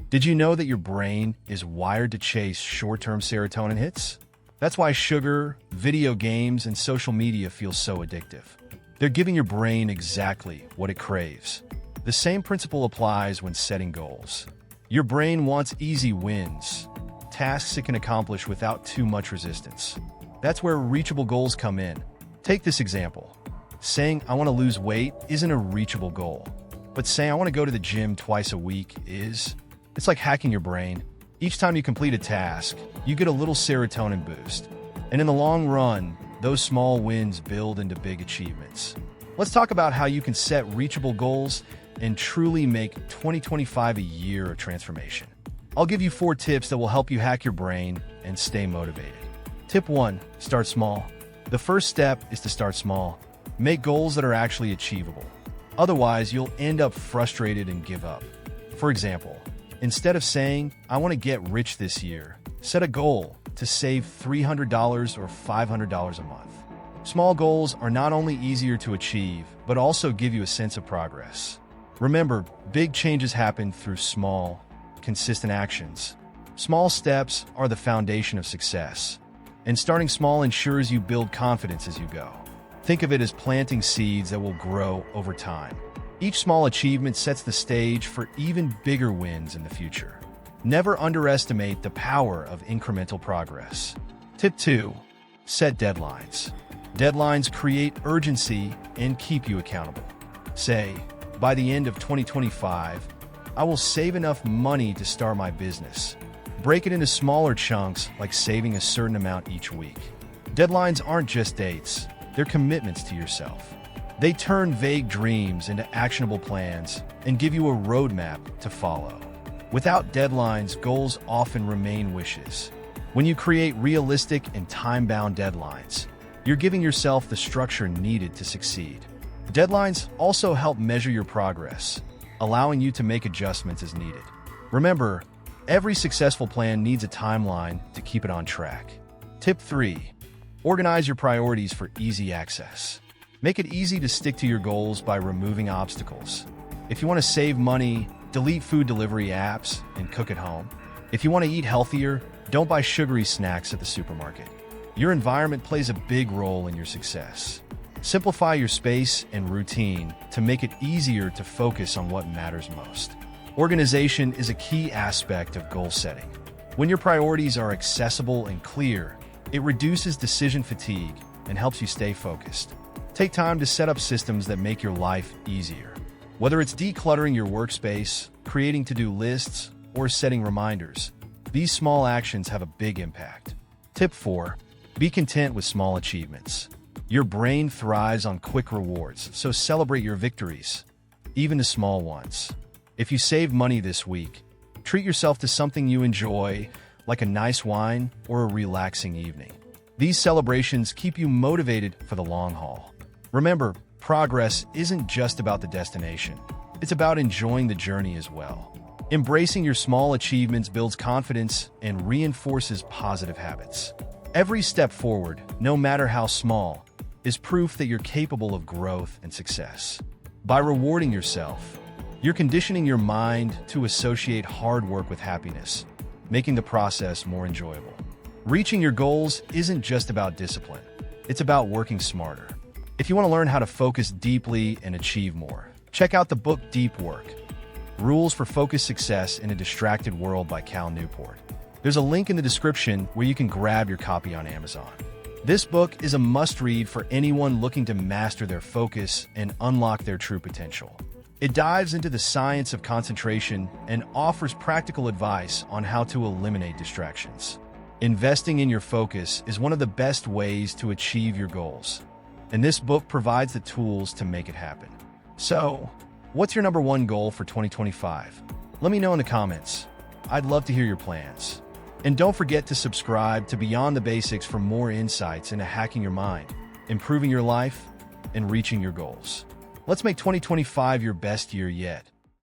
Did you know that your brain is wired to chase short-term serotonin hits? That's why sugar, video games, and social media feel so addictive. They're giving your brain exactly what it craves. The same principle applies when setting goals. Your brain wants easy wins, tasks it can accomplish without too much resistance. That's where reachable goals come in. Take this example. Saying, I want to lose weight isn't a reachable goal. But saying, I want to go to the gym twice a week is. It's like hacking your brain. Each time you complete a task, you get a little serotonin boost. And in the long run, those small wins build into big achievements. Let's talk about how you can set reachable goals and truly make 2025 a year of transformation. I'll give you 4 tips that will help you hack your brain and stay motivated. Tip 1, start small. The first step is to start small. Make goals that are actually achievable. Otherwise, you'll end up frustrated and give up. For example, instead of saying, I want to get rich this year, set a goal to save $300 or $500 a month. Small goals are not only easier to achieve, but also give you a sense of progress. Remember, big changes happen through small, consistent actions. Small steps are the foundation of success, and starting small ensures you build confidence as you go. Think of it as planting seeds that will grow over time. Each small achievement sets the stage for even bigger wins in the future. Never underestimate the power of incremental progress. Tip 2, set deadlines. Deadlines create urgency and keep you accountable. Say, by the end of 2025, I will save enough money to start my business. Break it into smaller chunks, like saving a certain amount each week. Deadlines aren't just dates, they're commitments to yourself. They turn vague dreams into actionable plans and give you a roadmap to follow. Without deadlines, goals often remain wishes. When you create realistic and time-bound deadlines, you're giving yourself the structure needed to succeed. Deadlines also help measure your progress, allowing you to make adjustments as needed. Remember, every successful plan needs a timeline to keep it on track. Tip 3, organize your priorities for easy access. Make it easy to stick to your goals by removing obstacles. If you want to save money, delete food delivery apps and cook at home. If you want to eat healthier, don't buy sugary snacks at the supermarket. Your environment plays a big role in your success. Simplify your space and routine to make it easier to focus on what matters most. Organization is a key aspect of goal setting. When your priorities are accessible and clear, it reduces decision fatigue and helps you stay focused. Take time to set up systems that make your life easier. Whether it's decluttering your workspace, creating to-do lists, or setting reminders, these small actions have a big impact. Tip 4, be content with small achievements. Your brain thrives on quick rewards, so celebrate your victories, even the small ones. If you save money this week, treat yourself to something you enjoy, like a nice wine or a relaxing evening. These celebrations keep you motivated for the long haul. Remember, progress isn't just about the destination. It's about enjoying the journey as well. Embracing your small achievements builds confidence and reinforces positive habits. Every step forward, no matter how small, is proof that you're capable of growth and success. By rewarding yourself, you're conditioning your mind to associate hard work with happiness, making the process more enjoyable. Reaching your goals isn't just about discipline. It's about working smarter. If you want to learn how to focus deeply and achieve more, check out the book Deep Work: Rules for Focused Success in a Distracted World by Cal Newport. There's a link in the description where you can grab your copy on Amazon. This book is a must-read for anyone looking to master their focus and unlock their true potential. It dives into the science of concentration and offers practical advice on how to eliminate distractions. Investing in your focus is one of the best ways to achieve your goals, and this book provides the tools to make it happen. So, what's your number 1 goal for 2025? Let me know in the comments. I'd love to hear your plans. And don't forget to subscribe to Beyond the Basics for more insights into hacking your mind, improving your life, and reaching your goals. Let's make 2025 your best year yet.